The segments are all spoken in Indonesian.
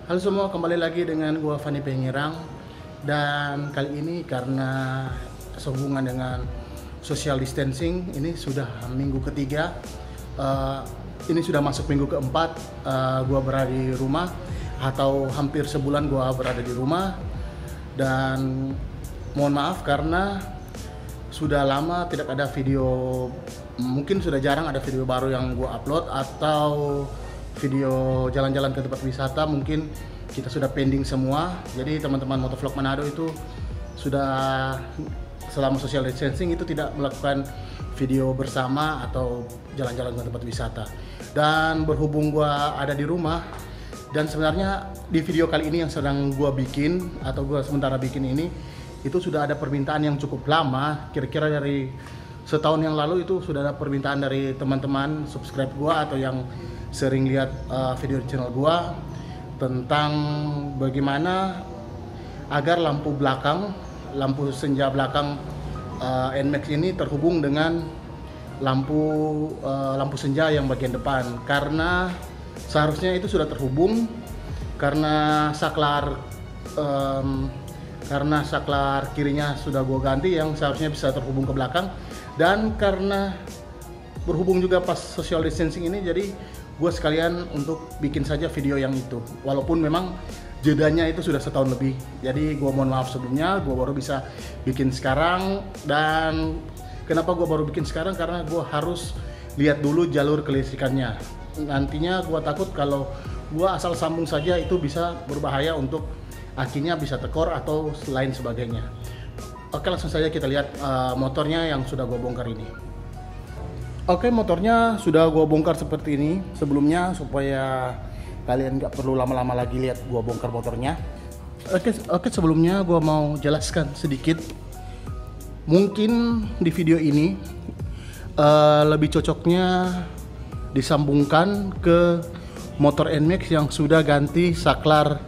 Halo semua, kembali lagi dengan gua Fani Pengirang. Dan kali ini karena sehubungan dengan social distancing, ini sudah minggu ketiga, ini sudah masuk minggu keempat, gua berada di rumah, atau hampir sebulan gua berada di rumah. Dan mohon maaf karena sudah lama tidak ada video, mungkin sudah jarang ada video baru yang gua upload, atau video jalan-jalan ke tempat wisata mungkin kita sudah pending semua. Jadi teman-teman Motovlog Manado itu sudah selama social distancing itu tidak melakukan video bersama atau jalan-jalan ke tempat wisata. Dan berhubung gua ada di rumah, dan sebenarnya di video kali ini yang sedang gua bikin atau gua sementara bikin ini, itu sudah ada permintaan yang cukup lama, kira-kira dari setahun yang lalu itu sudah ada permintaan dari teman-teman subscribe gua atau yang sering lihat video di channel gua tentang bagaimana agar lampu senja belakang NMAX ini terhubung dengan lampu senja yang bagian depan, karena seharusnya itu sudah terhubung karena saklar kirinya sudah gua ganti yang seharusnya bisa terhubung ke belakang, dan karena berhubung juga pas social distancing ini, jadi gue sekalian untuk bikin saja video yang itu, walaupun memang jedanya itu sudah setahun lebih. Jadi gue mohon maaf sebelumnya, gue baru bisa bikin sekarang. Dan kenapa gue baru bikin sekarang, karena gue harus lihat dulu jalur kelistrikannya. Nantinya gue takut kalau gue asal sambung saja itu bisa berbahaya untuk akinya bisa tekor atau lain sebagainya. Oke, langsung saja kita lihat motornya yang sudah gue bongkar ini. Oke, motornya sudah gue bongkar seperti ini sebelumnya, supaya kalian nggak perlu lama-lama lagi lihat gue bongkar motornya. Oke, sebelumnya gue mau jelaskan sedikit. Mungkin di video ini lebih cocoknya disambungkan ke motor NMAX yang sudah ganti saklar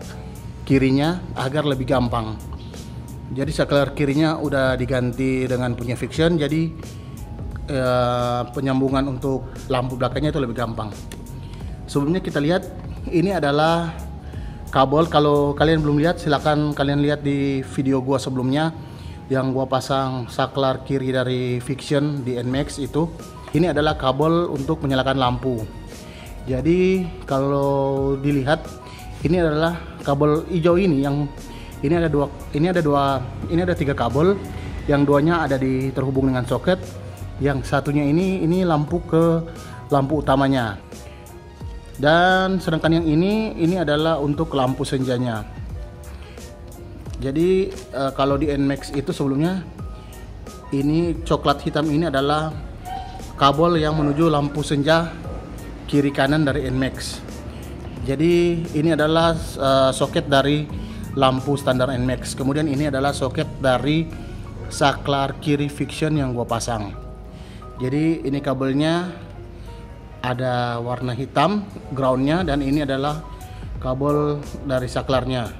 kirinya agar lebih gampang. Jadi saklar kirinya udah diganti dengan punya Vixion, jadi penyambungan untuk lampu belakangnya itu lebih gampang. Sebelumnya kita lihat, ini adalah kabel. Kalau kalian belum lihat, silakan kalian lihat di video gua sebelumnya yang gua pasang saklar kiri dari Vixion di NMAX itu. Ini adalah kabel untuk menyalakan lampu. Jadi kalau dilihat, ini adalah kabel hijau ini yang ini ada tiga kabel, yang duanya ada terhubung dengan soket. Yang satunya ini lampu ke lampu utamanya, dan sedangkan yang ini adalah untuk lampu senjanya. Jadi kalau di NMAX itu sebelumnya, ini coklat hitam ini adalah kabel yang menuju lampu senja kiri kanan dari NMAX. Jadi ini adalah soket dari lampu standar NMAX. Kemudian ini adalah soket dari saklar kiri Vixion yang gua pasang. Jadi ini kabelnya ada warna hitam groundnya, dan ini adalah kabel dari saklarnya,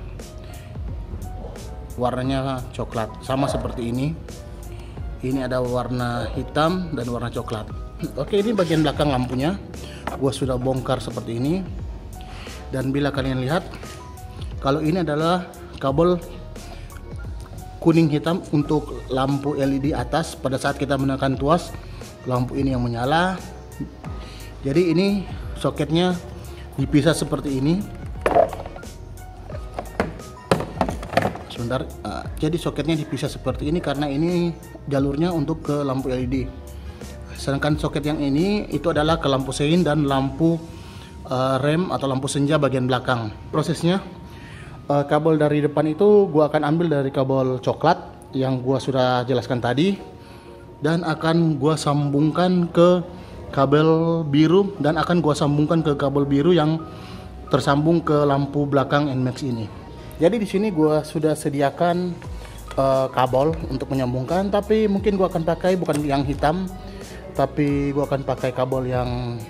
warnanya coklat sama seperti ini. Ini ada warna hitam dan warna coklat. Oke, ini bagian belakang lampunya gua sudah bongkar seperti ini. Dan bila kalian lihat, kalau ini adalah kabel kuning hitam untuk lampu LED atas. Pada saat kita menekan tuas, lampu ini yang menyala. Jadi ini soketnya dipisah seperti ini. Sebentar. Jadi soketnya dipisah seperti ini karena ini jalurnya untuk ke lampu LED. Sedangkan soket yang ini itu adalah ke lampu sein dan lampu rem atau lampu senja bagian belakang. Prosesnya, kabel dari depan itu gua akan ambil dari kabel coklat yang gua sudah jelaskan tadi, dan akan gua sambungkan ke kabel biru, dan akan gua sambungkan ke kabel biru yang tersambung ke lampu belakang NMAX ini. Jadi di sini gua sudah sediakan kabel untuk menyambungkan, tapi mungkin gua akan pakai bukan yang hitam, tapi gua akan pakai kabel yang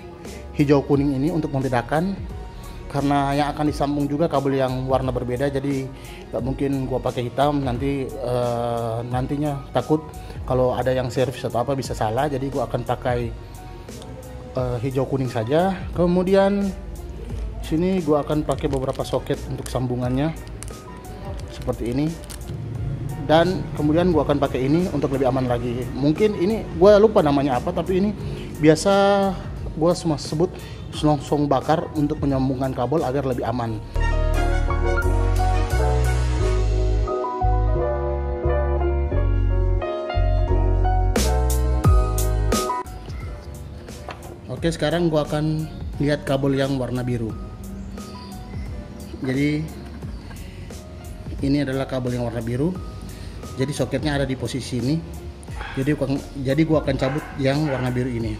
hijau kuning ini untuk membedakan, karena yang akan disambung juga kabel yang warna berbeda. Jadi nggak mungkin gua pakai hitam, nantinya takut kalau ada yang servis atau apa bisa salah. Jadi gua akan pakai hijau kuning saja. Kemudian Sini gua akan pakai beberapa soket untuk sambungannya seperti ini, dan kemudian gua akan pakai ini untuk lebih aman lagi. Mungkin ini gua lupa namanya apa, tapi ini biasa gua semua sebut selongsong bakar untuk penyambungan kabel agar lebih aman. Oke, sekarang gua akan lihat kabel yang warna biru. Jadi ini adalah kabel yang warna biru. Jadi soketnya ada di posisi ini. Jadi gua akan cabut yang warna biru ini.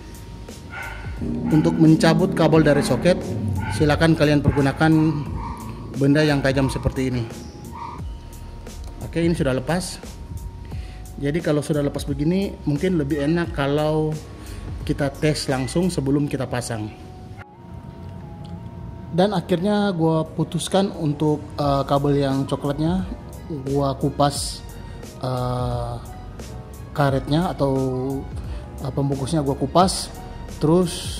Untuk mencabut kabel dari soket, silakan kalian pergunakan benda yang tajam seperti ini. Oke, ini sudah lepas. Jadi kalau sudah lepas begini, mungkin lebih enak kalau kita tes langsung sebelum kita pasang. Dan akhirnya gue putuskan untuk kabel yang coklatnya, gue kupas karetnya atau pembungkusnya gue kupas, terus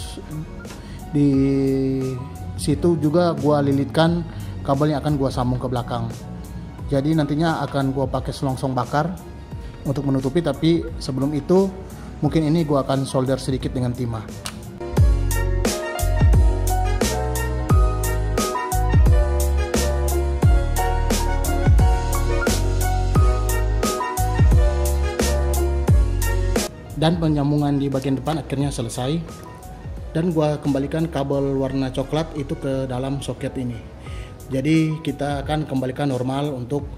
di situ juga gue lilitkan kabel yang akan gue sambung ke belakang. Jadi nantinya akan gue pakai selongsong bakar untuk menutupi, tapi sebelum itu mungkin ini gue akan solder sedikit dengan timah. Dan penyambungan di bagian depan akhirnya selesai, dan gua kembalikan kabel warna coklat itu ke dalam soket ini. Jadi kita akan kembalikan normal untuk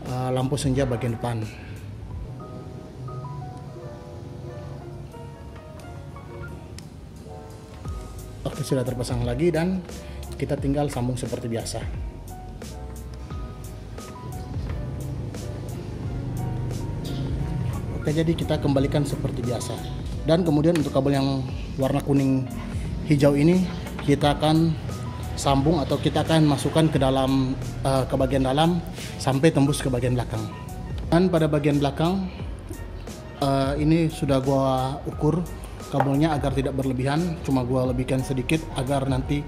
lampu senja bagian depan. Oke, sudah terpasang lagi dan kita tinggal sambung seperti biasa. Oke, jadi kita kembalikan seperti biasa. Dan kemudian untuk kabel yang warna kuning hijau ini kita akan sambung atau kita akan masukkan ke dalam ke bagian dalam sampai tembus ke bagian belakang. Dan pada bagian belakang ini sudah gua ukur kabelnya agar tidak berlebihan, cuma gua lebihkan sedikit agar nanti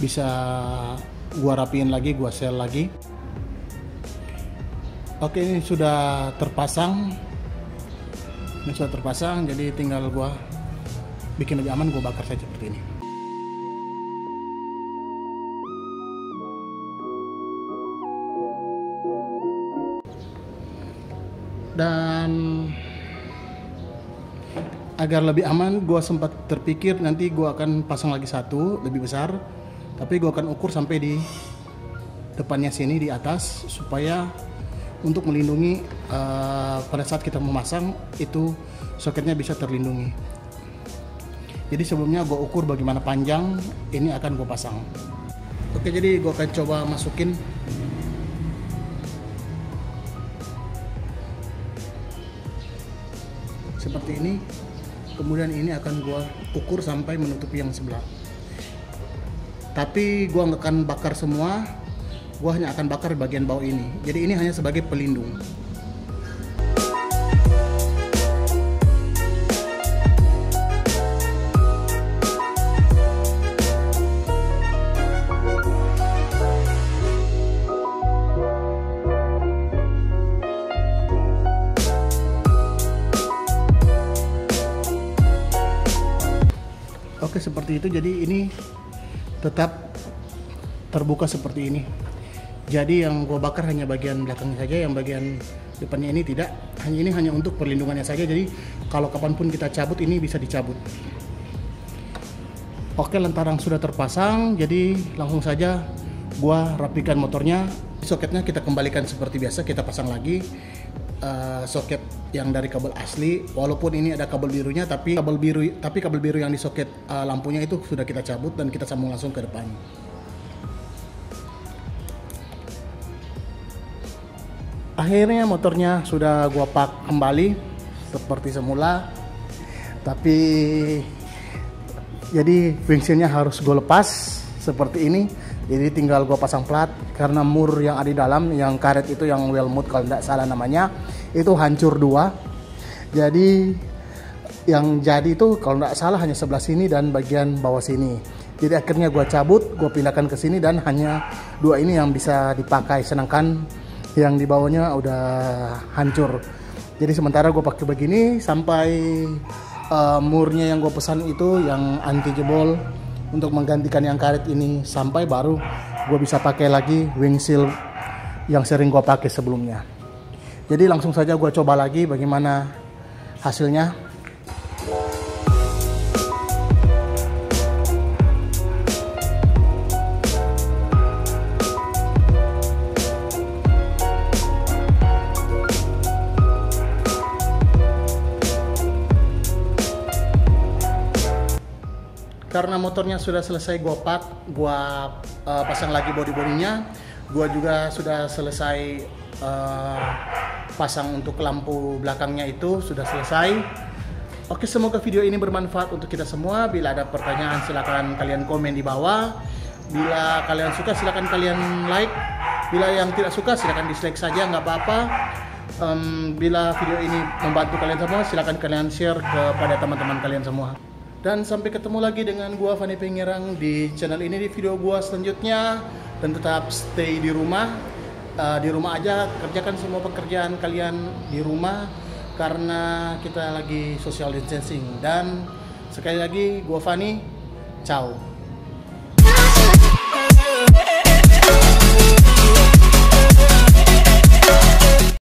bisa gua rapiin lagi, gua sel lagi. Oke, ini sudah terpasang. Ini sudah terpasang, jadi tinggal gua bikin lebih aman, gua bakar saja seperti ini. Dan agar lebih aman, gua sempat terpikir nanti gua akan pasang lagi satu lebih besar, tapi gua akan ukur sampai di depannya sini di atas supaya untuk melindungi pada saat kita memasang itu soketnya bisa terlindungi. Jadi sebelumnya gue ukur bagaimana panjang ini akan gue pasang. Oke, jadi gue akan coba masukin. Seperti ini. Kemudian ini akan gue ukur sampai menutupi yang sebelah. Tapi gue nggak akan bakar semua. Gua hanya akan bakar bagian bawah ini. Jadi ini hanya sebagai pelindung. Oke, seperti itu. Jadi ini tetap terbuka seperti ini. Jadi yang gue bakar hanya bagian belakangnya saja, yang bagian depannya ini tidak. Ini hanya untuk perlindungannya saja. Jadi kalau kapanpun kita cabut ini bisa dicabut. Oke, lantaran sudah terpasang, jadi langsung saja gue rapikan motornya. Soketnya kita kembalikan seperti biasa, kita pasang lagi soket yang dari kabel asli. Walaupun ini ada kabel birunya, tapi kabel biru yang di soket lampunya itu sudah kita cabut dan kita sambung langsung ke depan. Akhirnya motornya sudah gua pak kembali seperti semula, tapi jadi windshield-nya harus gue lepas seperti ini. Jadi tinggal gua pasang plat karena mur yang ada di dalam, yang karet itu yang Wellmut kalau tidak salah namanya, itu hancur dua. Jadi yang jadi itu kalau tidak salah hanya sebelah sini dan bagian bawah sini. Jadi akhirnya gue cabut, gue pindahkan ke sini dan hanya 2 ini yang bisa dipakai, sedangkan yang di bawahnya udah hancur. Jadi sementara gue pakai begini sampai murnya yang gue pesan itu yang anti jebol untuk menggantikan yang karet ini sampai, baru gue bisa pakai lagi wing seal yang sering gue pakai sebelumnya. Jadi langsung saja gue coba lagi bagaimana hasilnya. Karena motornya sudah selesai gue pasang lagi body-bodinya, gue juga sudah selesai pasang untuk lampu belakangnya itu sudah selesai. Oke, semoga video ini bermanfaat untuk kita semua. Bila ada pertanyaan silakan kalian komen di bawah. Bila kalian suka silakan kalian like. Bila yang tidak suka silakan dislike saja, nggak apa-apa. Bila video ini membantu kalian semua silakan kalian share kepada teman-teman kalian semua. Dan sampai ketemu lagi dengan gua Fani Pengirang di channel ini, di video gua selanjutnya. Dan tetap stay di rumah. Di rumah aja, kerjakan semua pekerjaan kalian di rumah karena kita lagi social distancing. Dan sekali lagi gua Fani, ciao.